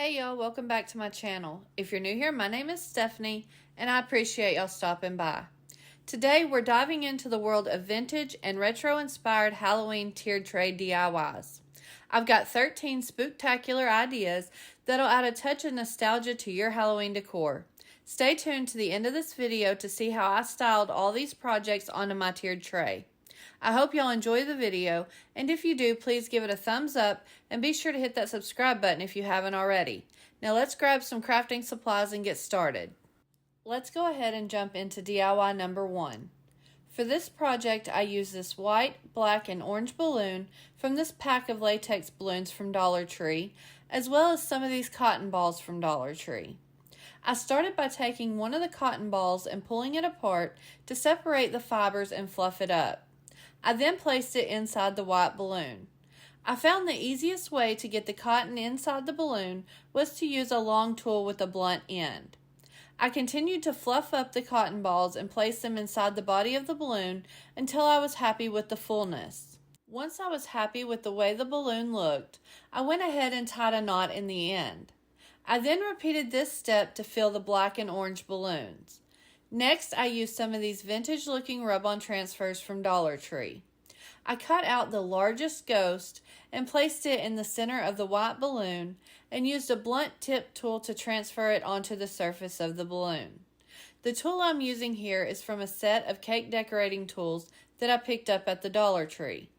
Hey y'all, welcome back to my channel. If you're new here, my name is Stephanie and I appreciate y'all stopping by. Today we're diving into the world of vintage and retro inspired Halloween tiered tray DIYs. I've got 13 spooktacular ideas that'll add a touch of nostalgia to your Halloween decor. Stay tuned to the end of this video to see how I styled all these projects onto my tiered tray. I hope y'all enjoy the video, and if you do, please give it a thumbs up and be sure to hit that subscribe button if you haven't already. Now let's grab some crafting supplies and get started. Let's go ahead and jump into DIY number 1. For this project, I use this white, black, and orange balloon from this pack of latex balloons from Dollar Tree, as well as some of these cotton balls from Dollar Tree. I started by taking one of the cotton balls and pulling it apart to separate the fibers and fluff it up. I then placed it inside the white balloon. I found the easiest way to get the cotton inside the balloon was to use a long tool with a blunt end. I continued to fluff up the cotton balls and place them inside the body of the balloon until I was happy with the fullness. Once I was happy with the way the balloon looked, I went ahead and tied a knot in the end. I then repeated this step to fill the black and orange balloons. Next, I used some of these vintage-looking rub-on transfers from Dollar Tree. I cut out the largest ghost and placed it in the center of the white balloon and used a blunt tip tool to transfer it onto the surface of the balloon. The tool I'm using here is from a set of cake decorating tools that I picked up at the Dollar Tree.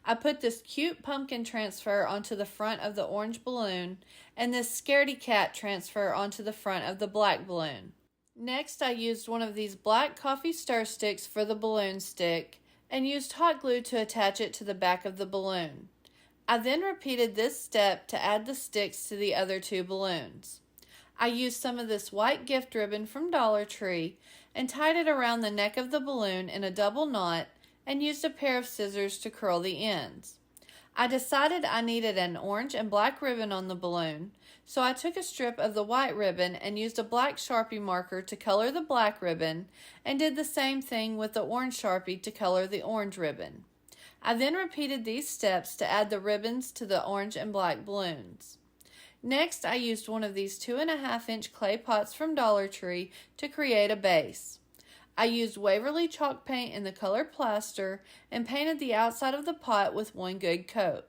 I put this cute pumpkin transfer onto the front of the orange balloon and this scaredy cat transfer onto the front of the black balloon. Next, I used one of these black coffee stir sticks for the balloon stick and used hot glue to attach it to the back of the balloon. I then repeated this step to add the sticks to the other two balloons. I used some of this white gift ribbon from Dollar Tree and tied it around the neck of the balloon in a double knot and used a pair of scissors to curl the ends. I decided I needed an orange and black ribbon on the balloon, so I took a strip of the white ribbon and used a black Sharpie marker to color the black ribbon and did the same thing with the orange Sharpie to color the orange ribbon. I then repeated these steps to add the ribbons to the orange and black balloons. Next, I used one of these 2.5-inch clay pots from Dollar Tree to create a base. I used Waverly chalk paint in the color plaster and painted the outside of the pot with one good coat.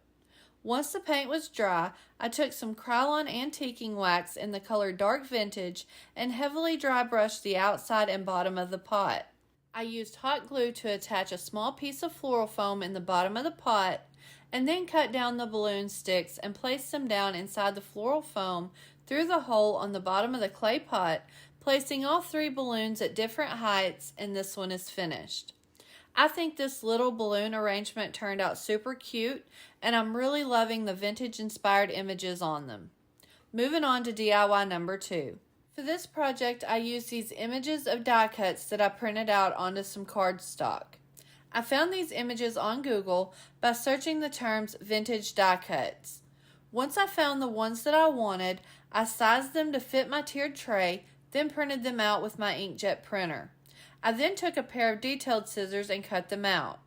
Once the paint was dry, I took some Krylon antiquing wax in the color dark vintage and heavily dry brushed the outside and bottom of the pot. I used hot glue to attach a small piece of floral foam in the bottom of the pot and then cut down the balloon sticks and placed them down inside the floral foam through the hole on the bottom of the clay pot, placing all 3 balloons at different heights, and this one is finished. I think this little balloon arrangement turned out super cute, and I'm really loving the vintage-inspired images on them. Moving on to DIY number 2. For this project, I used these images of die cuts that I printed out onto some cardstock. I found these images on Google by searching the terms vintage die cuts. Once I found the ones that I wanted, I sized them to fit my tiered tray, then printed them out with my inkjet printer. I then took a pair of detailed scissors and cut them out.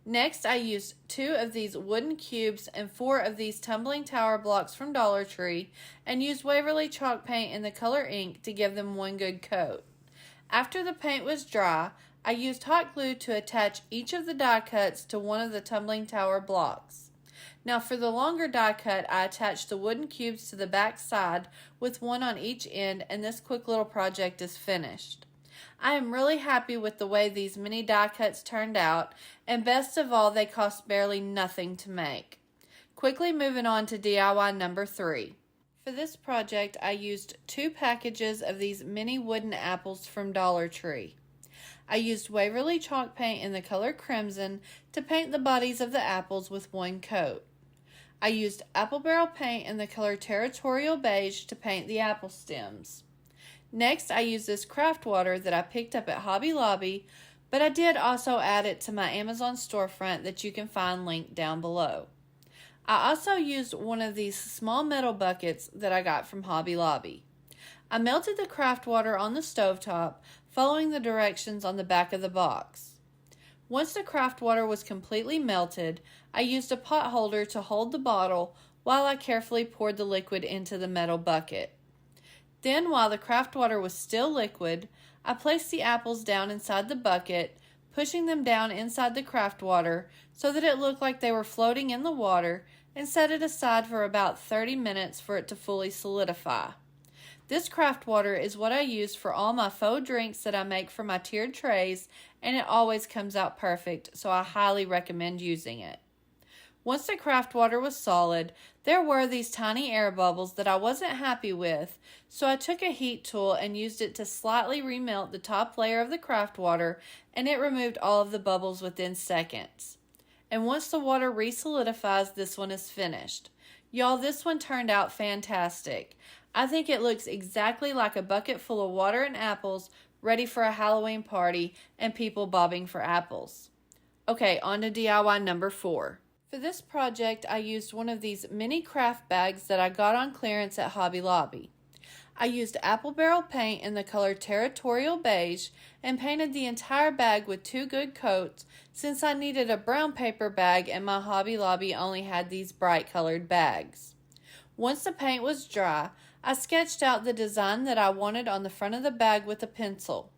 Next, I used 2 of these wooden cubes and 4 of these tumbling tower blocks from Dollar Tree and used Waverly chalk paint in the color ink to give them one good coat. After the paint was dry, I used hot glue to attach each of the die cuts to one of the tumbling tower blocks. Now for the longer die cut, I attached the wooden cubes to the back side with one on each end, and this quick little project is finished. I am really happy with the way these mini die cuts turned out, and best of all, they cost barely nothing to make. Quickly moving on to DIY number 3. For this project, I used 2 packages of these mini wooden apples from Dollar Tree. I used Waverly chalk paint in the color crimson to paint the bodies of the apples with one coat. I used apple barrel paint in the color territorial beige to paint the apple stems. Next, I used this craft water that I picked up at Hobby Lobby, but I did also add it to my Amazon storefront that you can find linked down below. I also used one of these small metal buckets that I got from Hobby Lobby. I melted the craft water on the stovetop, following the directions on the back of the box. Once the craft water was completely melted, I used a pot holder to hold the bottle while I carefully poured the liquid into the metal bucket. Then, while the craft water was still liquid, I placed the apples down inside the bucket, pushing them down inside the craft water so that it looked like they were floating in the water, and set it aside for about 30 minutes for it to fully solidify. This craft water is what I use for all my faux drinks that I make for my tiered trays, and it always comes out perfect, so I highly recommend using it. Once the craft water was solid, there were these tiny air bubbles that I wasn't happy with, so I took a heat tool and used it to slightly remelt the top layer of the craft water, and it removed all of the bubbles within seconds. And once the water re-solidifies, this one is finished. Y'all, this one turned out fantastic. I think it looks exactly like a bucket full of water and apples ready for a Halloween party and people bobbing for apples. Okay, on to DIY number 4. For this project, I used one of these mini craft bags that I got on clearance at Hobby Lobby. I used apple barrel paint in the color Territorial Beige and painted the entire bag with 2 good coats since I needed a brown paper bag and my Hobby Lobby only had these bright colored bags. Once the paint was dry, I sketched out the design that I wanted on the front of the bag with a pencil.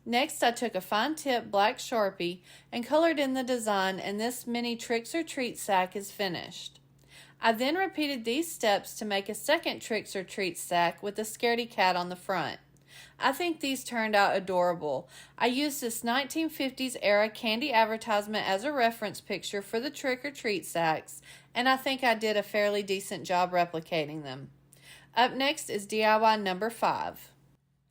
Next, I took a fine tip black Sharpie and colored in the design, and this mini Tricks or Treat sack is finished. I then repeated these steps to make a second Tricks or Treat sack with a scaredy cat on the front. I think these turned out adorable. I used this 1950s era candy advertisement as a reference picture for the trick or treat sacks, and I think I did a fairly decent job replicating them. Up next is DIY number 5.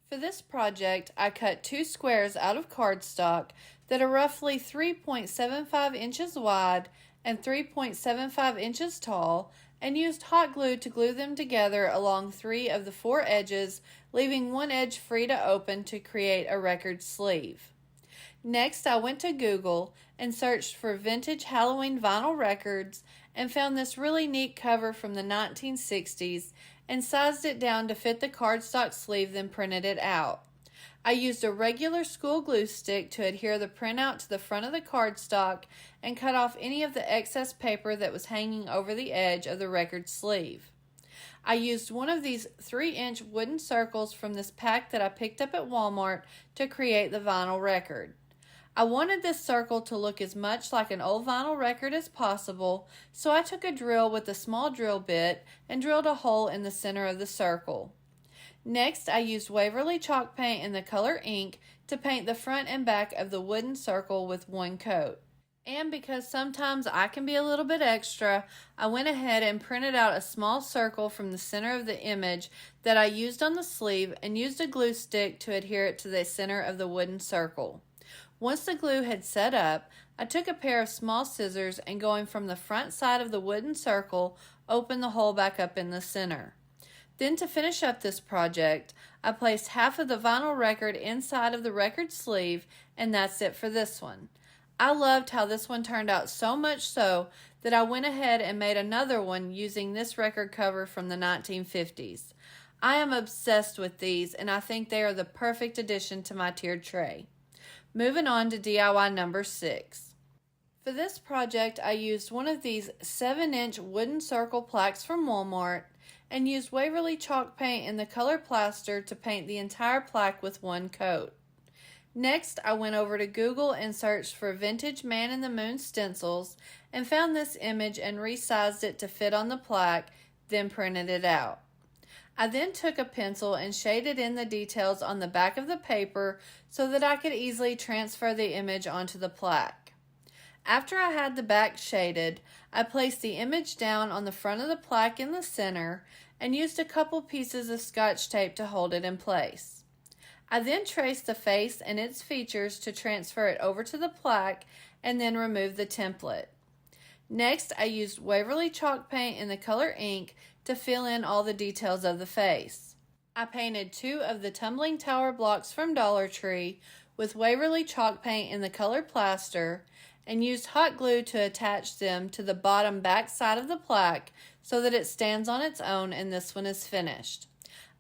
For this project, I cut 2 squares out of cardstock that are roughly 3.75 inches wide and 3.75 inches tall, and used hot glue to glue them together along 3 of the 4 edges, leaving one edge free to open to create a record sleeve. Next, I went to Google and searched for vintage Halloween vinyl records and found this really neat cover from the 1960s and sized it down to fit the cardstock sleeve, then printed it out. I used a regular school glue stick to adhere the printout to the front of the cardstock and cut off any of the excess paper that was hanging over the edge of the record sleeve. I used one of these 3-inch wooden circles from this pack that I picked up at Walmart to create the vinyl record. I wanted this circle to look as much like an old vinyl record as possible, so I took a drill with a small drill bit and drilled a hole in the center of the circle. Next, I used Waverly chalk paint in the color ink to paint the front and back of the wooden circle with one coat. And because sometimes I can be a little bit extra, I went ahead and printed out a small circle from the center of the image that I used on the sleeve and used a glue stick to adhere it to the center of the wooden circle. Once the glue had set up, I took a pair of small scissors and going from the front side of the wooden circle, opened the hole back up in the center. Then to finish up this project, I placed half of the vinyl record inside of the record sleeve, and that's it for this one. I loved how this one turned out, so much so that I went ahead and made another one using this record cover from the 1950s. I am obsessed with these, and I think they are the perfect addition to my tiered tray. Moving on to DIY number 6. For this project, I used one of these 7-inch wooden circle plaques from Walmart and used Waverly chalk paint in the color plaster to paint the entire plaque with one coat. Next, I went over to Google and searched for vintage Man in the Moon stencils and found this image and resized it to fit on the plaque, then printed it out. I then took a pencil and shaded in the details on the back of the paper so that I could easily transfer the image onto the plaque. After I had the back shaded, I placed the image down on the front of the plaque in the center and used a couple pieces of Scotch tape to hold it in place. I then traced the face and its features to transfer it over to the plaque and then remove the template. Next, I used Waverly chalk paint in the color ink to fill in all the details of the face. I painted 2 of the tumbling tower blocks from Dollar Tree with Waverly chalk paint in the color plaster and used hot glue to attach them to the bottom back side of the plaque so that it stands on its own, and this one is finished.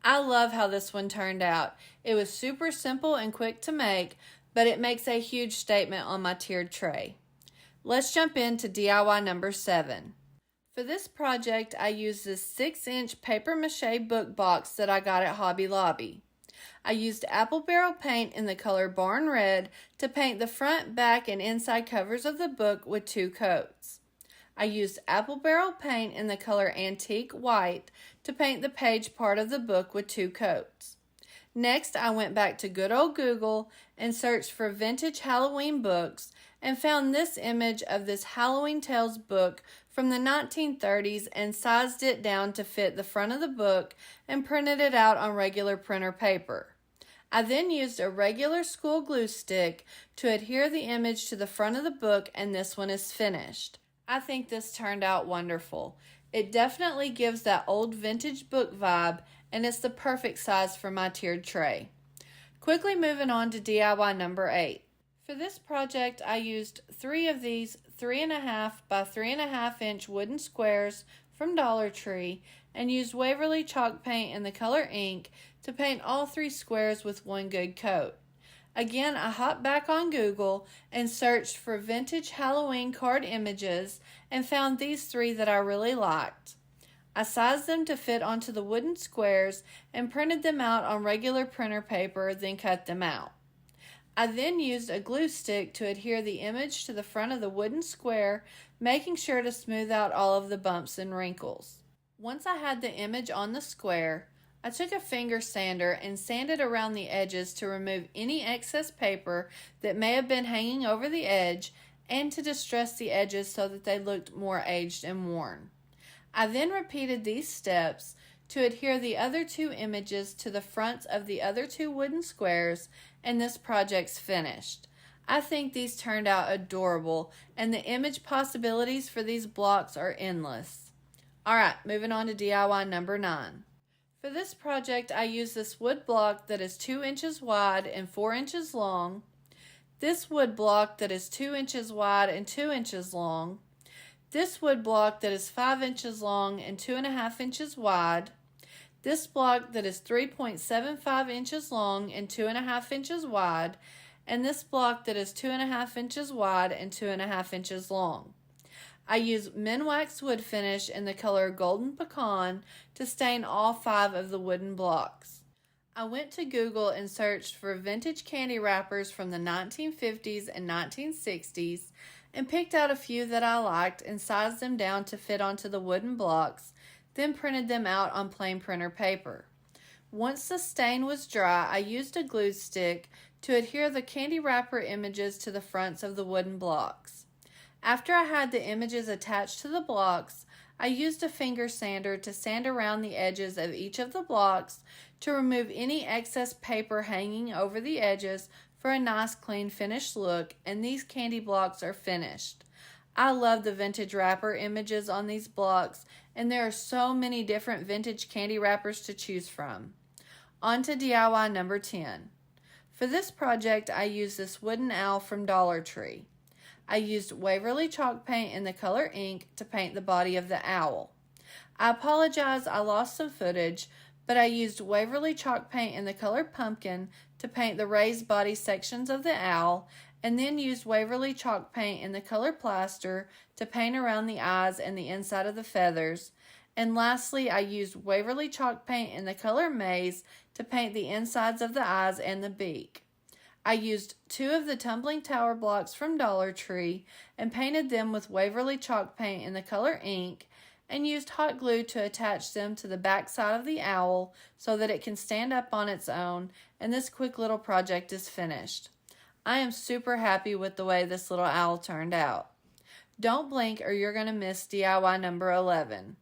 I love how this one turned out. It was super simple and quick to make, but it makes a huge statement on my tiered tray. Let's jump into DIY number 7. For this project, I used this 6-inch paper mache book box that I got at Hobby Lobby. I used apple barrel paint in the color Barn Red to paint the front, back, and inside covers of the book with 2 coats. I used apple barrel paint in the color Antique White to paint the page part of the book with 2 coats. Next, I went back to good old Google and searched for vintage Halloween books and found this image of this Halloween Tales book from the 1930s and sized it down to fit the front of the book and printed it out on regular printer paper. I then used a regular school glue stick to adhere the image to the front of the book, and this one is finished. I think this turned out wonderful. It definitely gives that old vintage book vibe, and it's the perfect size for my tiered tray. Quickly moving on to DIY number 8. For this project, I used 3 of these 3.5 by 3.5 inch wooden squares from Dollar Tree and used Waverly chalk paint in the color ink to paint all 3 squares with 1 good coat. Again, I hopped back on Google and searched for vintage Halloween card images and found these 3 that I really liked. I sized them to fit onto the wooden squares and printed them out on regular printer paper, then cut them out. I then used a glue stick to adhere the image to the front of the wooden square, making sure to smooth out all of the bumps and wrinkles. Once I had the image on the square, I took a finger sander and sanded around the edges to remove any excess paper that may have been hanging over the edge and to distress the edges so that they looked more aged and worn. I then repeated these steps to adhere the other 2 images to the fronts of the other 2 wooden squares, and this project's finished. I think these turned out adorable, and the image possibilities for these blocks are endless. Alright, moving on to DIY number 9. For this project, I used this wood block that is 2 inches wide and 4 inches long, this wood block that is 2 inches wide and 2 inches long, this wood block that is 5 inches long and 2.5 inches wide, this block that is 3.75 inches long and 2.5 inches wide, and this block that is 2.5 inches wide and 2.5 inches long. I used Minwax wood finish in the color Golden Pecan to stain all 5 of the wooden blocks. I went to Google and searched for vintage candy wrappers from the 1950s and 1960s and picked out a few that I liked and sized them down to fit onto the wooden blocks, then printed them out on plain printer paper. Once the stain was dry, I used a glue stick to adhere the candy wrapper images to the fronts of the wooden blocks. After I had the images attached to the blocks, I used a finger sander to sand around the edges of each of the blocks to remove any excess paper hanging over the edges for a nice clean finished look, and these candy blocks are finished. I love the vintage wrapper images on these blocks, and there are so many different vintage candy wrappers to choose from. On to DIY number 10. For this project, I used this wooden owl from Dollar Tree. I used Waverly chalk paint in the color ink to paint the body of the owl. I apologize, I lost some footage, but I used Waverly chalk paint in the color Pumpkin to paint the raised body sections of the owl, and then used Waverly chalk paint in the color Plaster to paint around the eyes and the inside of the feathers. And lastly, I used Waverly chalk paint in the color Maze to paint the insides of the eyes and the beak. I used 2 of the tumbling tower blocks from Dollar Tree and painted them with Waverly chalk paint in the color Ink, and used hot glue to attach them to the back side of the owl so that it can stand up on its own, and this quick little project is finished. I am super happy with the way this little owl turned out. Don't blink or you're going to miss DIY number 11.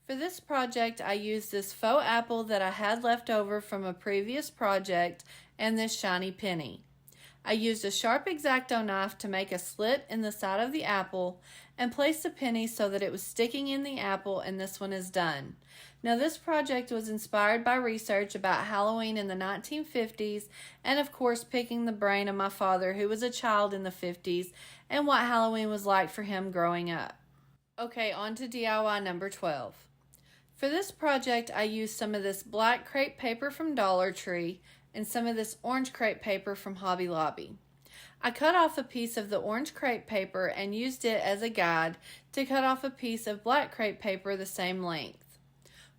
For this project, I used this faux apple that I had left over from a previous project and this shiny penny. I used a sharp X-Acto knife to make a slit in the side of the apple and place the penny so that it was sticking in the apple, and this one is done. Now this project was inspired by research about Halloween in the 1950s and of course picking the brain of my father, who was a child in the 50s, and what Halloween was like for him growing up. Okay, on to DIY number 12. For this project, I used some of this black crepe paper from Dollar Tree and some of this orange crepe paper from Hobby Lobby. I cut off a piece of the orange crepe paper and used it as a guide to cut off a piece of black crepe paper the same length.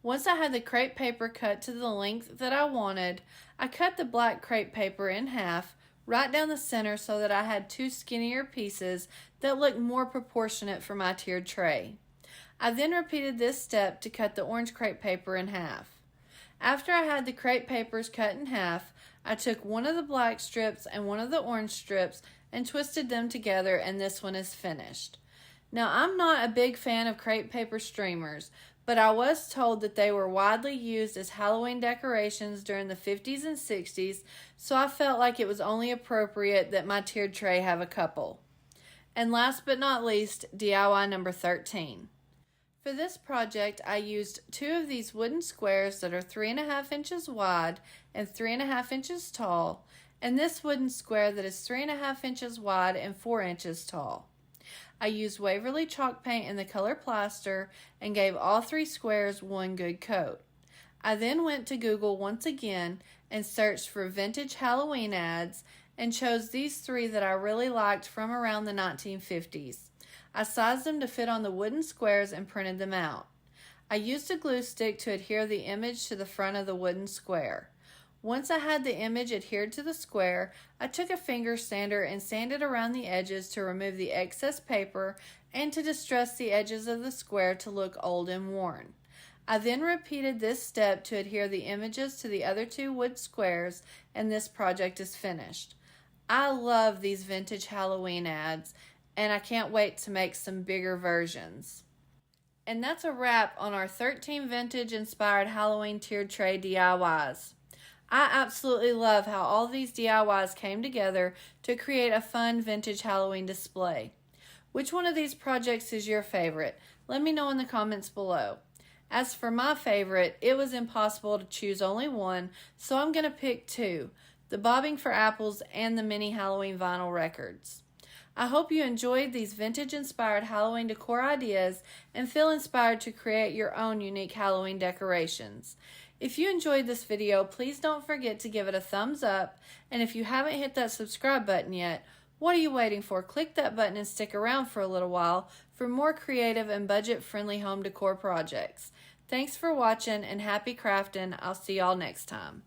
Once I had the crepe paper cut to the length that I wanted, I cut the black crepe paper in half, right down the center so that I had two skinnier pieces that looked more proportionate for my tiered tray. I then repeated this step to cut the orange crepe paper in half. After I had the crepe papers cut in half, I took one of the black strips and one of the orange strips and twisted them together, and this one is finished. Now, I'm not a big fan of crepe paper streamers, but I was told that they were widely used as Halloween decorations during the 50s and 60s, so I felt like it was only appropriate that my tiered tray have a couple. And last but not least, DIY number 13. For this project, I used two of these wooden squares that are 3.5 inches wide and 3.5 inches tall, and this wooden square that is 3.5 inches wide and 4 inches tall. I used Waverly chalk paint in the color plaster and gave all three squares one good coat. I then went to Google once again and searched for vintage Halloween ads and chose these three that I really liked from around the 1950s. I sized them to fit on the wooden squares and printed them out. I used a glue stick to adhere the image to the front of the wooden square. Once I had the image adhered to the square, I took a finger sander and sanded around the edges to remove the excess paper and to distress the edges of the square to look old and worn. I then repeated this step to adhere the images to the other two wood squares, and this project is finished. I love these vintage Halloween ads, and I can't wait to make some bigger versions. And that's a wrap on our 13 vintage inspired Halloween tiered tray DIYs. I absolutely love how all these DIYs came together to create a fun vintage Halloween display. Which one of these projects is your favorite? Let me know in the comments below. As for my favorite, it was impossible to choose only one, so I'm going to pick two, the Bobbing for Apples and the mini Halloween vinyl records. I hope you enjoyed these vintage-inspired Halloween decor ideas and feel inspired to create your own unique Halloween decorations. If you enjoyed this video, please don't forget to give it a thumbs up, and if you haven't hit that subscribe button yet, what are you waiting for? Click that button and stick around for a little while for more creative and budget-friendly home decor projects. Thanks for watching and happy crafting. I'll see y'all next time.